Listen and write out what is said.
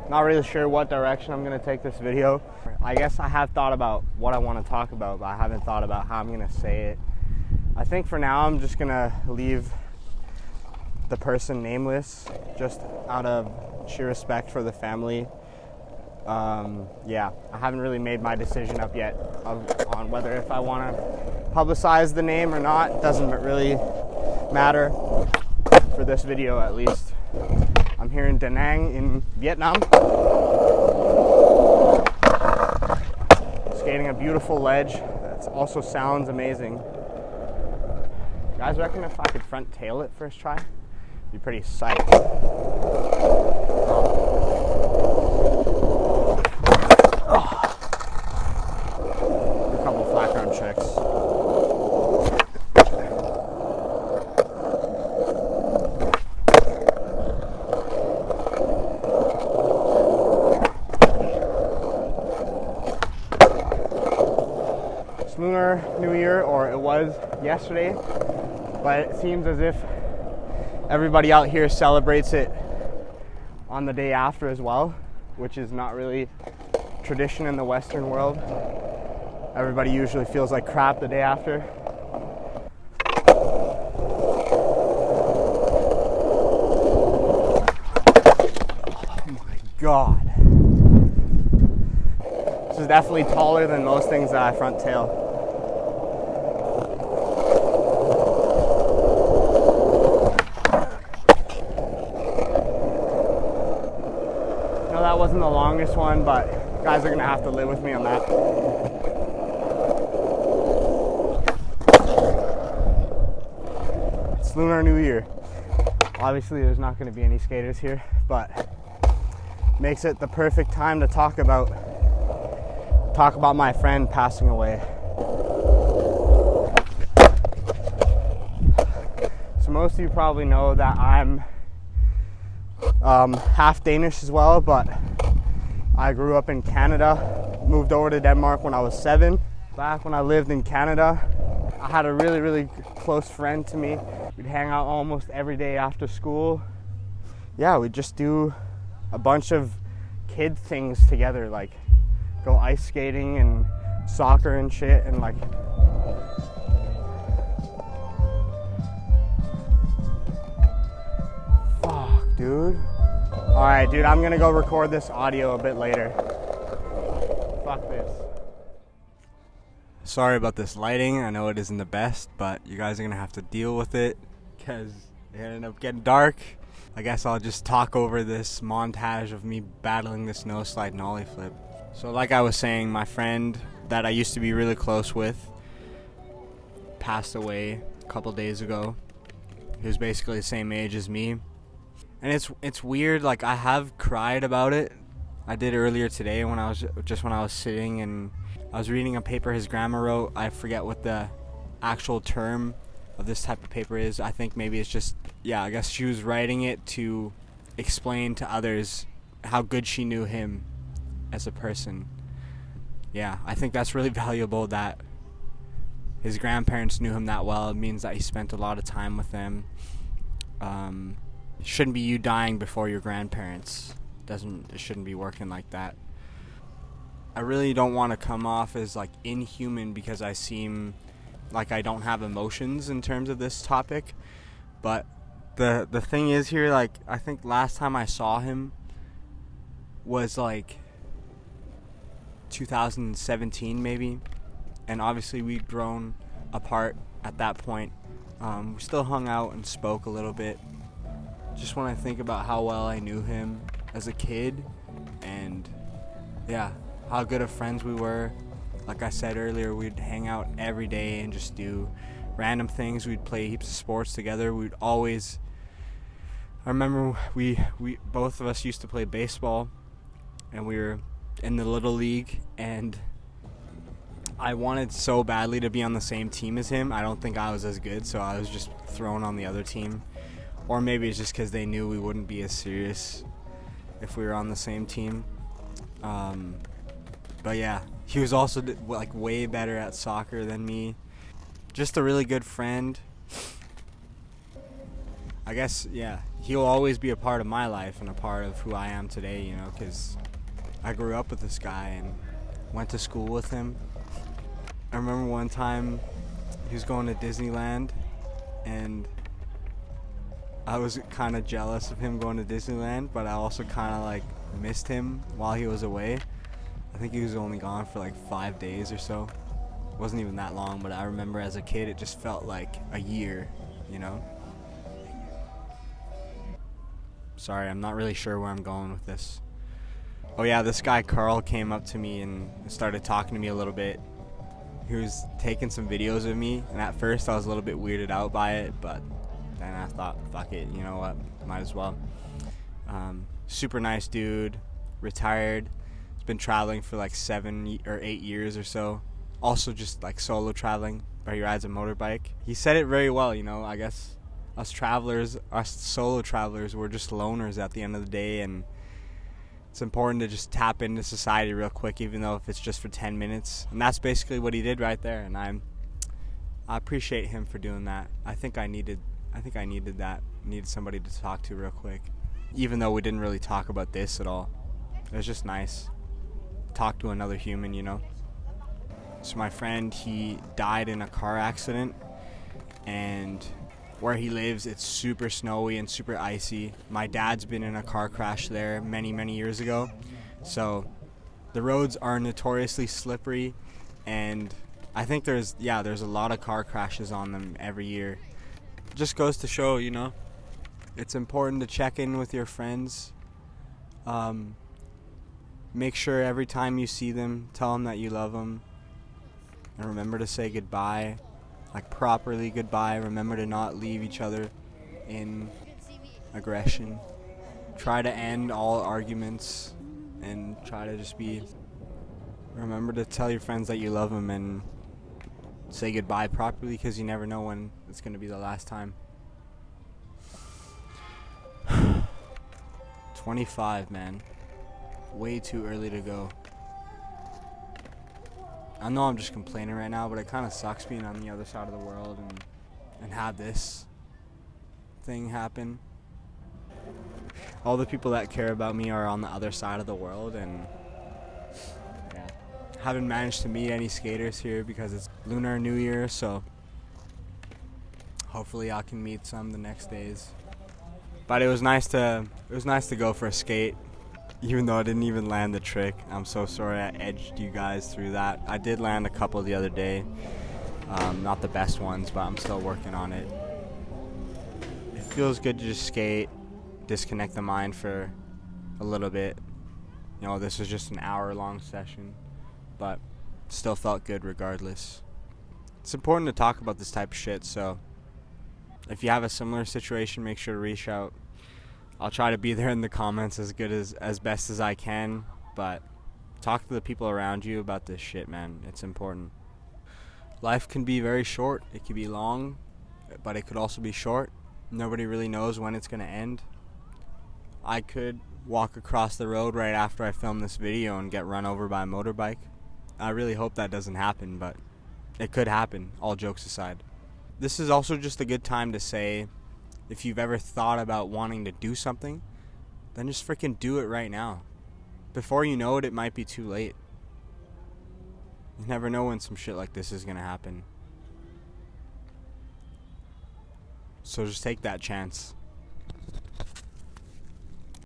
Not really sure what direction I'm going to take this video. I guess I have thought about what I want to talk about, but I haven't thought about how I'm going to say it. I think for now I'm just going to leave the person nameless, just out of sheer respect for the family. Yeah, I haven't really made my decision up yet on whether if I want to publicize the name or not. It doesn't really matter for this video, at least. I'm here in Da Nang in Vietnam, skating a beautiful ledge that also sounds amazing. You guys reckon if I could front tail it first try? Be pretty psyched. A couple flat ground tricks. It's Lunar New Year, or it was yesterday, but it seems as if everybody out here celebrates it on the day after as well, which is not really tradition in the Western world. Everybody usually feels like crap the day after. Oh my God. This is definitely taller than most things that I front tail. That wasn't the longest one, but you guys are gonna have to live with me on that. It's Lunar New Year. Obviously there's not gonna be any skaters here, but makes it the perfect time to talk about my friend passing away. So most of you probably know that I'm half Danish as well, but I grew up in Canada, moved over to Denmark when I was 7. Back when I lived in Canada, I had a really close friend to me. We'd hang out almost every day after school. Yeah, we'd just do a bunch of kid things together, like go ice skating and soccer and shit, and like dude. Alright, dude, I'm gonna go record this audio a bit later. Fuck this. Sorry about this lighting. I know it isn't the best, but you guys are gonna have to deal with it because it ended up getting dark. I guess I'll just talk over this montage of me battling this no slide nollie flip. So like I was saying, my friend that I used to be really close with passed away a couple days ago. He was basically the same age as me. And it's weird, like I have cried about it. I did earlier today when I was sitting and I was reading a paper his grandma wrote. I forget what the actual term of this type of paper is. I think maybe it's just, yeah, I guess she was writing it to explain to others how good she knew him as a person. Yeah, I think that's really valuable that his grandparents knew him that well. It means that he spent a lot of time with them. It shouldn't be you dying before your grandparents. It shouldn't be working like that. I really don't want to come off as like inhuman because I seem like I don't have emotions in terms of this topic. But the thing is here, like I think last time I saw him was like 2017 maybe, and obviously we'd grown apart at that point. We still hung out and spoke a little bit. Just when I think about how well I knew him as a kid, and yeah, how good of friends we were. Like I said earlier, we'd hang out every day and just do random things. We'd play heaps of sports together. I remember we both of us used to play baseball, and we were in the little league, and I wanted so badly to be on the same team as him. I don't think I was as good, so I was just thrown on the other team. Or maybe it's just because they knew we wouldn't be as serious if we were on the same team. But yeah, he was also like way better at soccer than me. Just a really good friend. I guess, yeah, he'll always be a part of my life and a part of who I am today, you know, because I grew up with this guy and went to school with him. I remember one time he was going to Disneyland, and I was kind of jealous of him going to Disneyland, but I also kind of like missed him while he was away. I think he was only gone for like 5 days or so. It wasn't even that long, but I remember as a kid it just felt like a year, you know? Sorry, I'm not really sure where I'm going with this. Oh yeah, this guy Carl came up to me and started talking to me a little bit. He was taking some videos of me, and at first I was a little bit weirded out by it, but then I thought, fuck it, you know what, might as well. Super nice dude, retired. He's been traveling for like 7 or 8 years or so. Also just like solo traveling, but he rides a motorbike. He said it very well, you know, I guess us solo travelers, we're just loners at the end of the day, and it's important to just tap into society real quick, even though if it's just for 10 minutes. And that's basically what he did right there, and I appreciate him for doing that. I think I needed that. Needed somebody to talk to real quick. Even though we didn't really talk about this at all. It was just nice. Talk to another human, you know. So my friend, he died in a car accident, and where he lives, it's super snowy and super icy. My dad's been in a car crash there many years ago. So the roads are notoriously slippery, and I think there's a lot of car crashes on them every year. It just goes to show, you know, it's important to check in with your friends. Make sure every time you see them, tell them that you love them. And remember to say goodbye, like properly goodbye. Remember to not leave each other in aggression. Try to end all arguments and try to just remember to tell your friends that you love them and say goodbye properly, because you never know when it's going to be the last time. 25, man. Way too early to go. I know I'm just complaining right now, but it kind of sucks being on the other side of the world and have this thing happen. All the people that care about me are on the other side of the world, and yeah, haven't managed to meet any skaters here because it's Lunar New Year, so hopefully I can meet some the next days. But it was nice to go for a skate. Even though I didn't even land the trick. I'm so sorry I edged you guys through that. I did land a couple the other day. Not the best ones, but I'm still working on it. It feels good to just skate, disconnect the mind for a little bit. You know, this was just an hour-long session, but still felt good regardless. It's important to talk about this type of shit, so if you have a similar situation, make sure to reach out. I'll try to be there in the comments as best as I can, but talk to the people around you about this shit, man. It's important. Life can be very short. It can be long, but it could also be short. Nobody really knows when it's going to end. I could walk across the road right after I film this video and get run over by a motorbike. I really hope that doesn't happen, but it could happen, all jokes aside. This is also just a good time to say, if you've ever thought about wanting to do something, then just freaking do it right now. Before you know it, it might be too late. You never know when some shit like this is gonna happen. So just take that chance.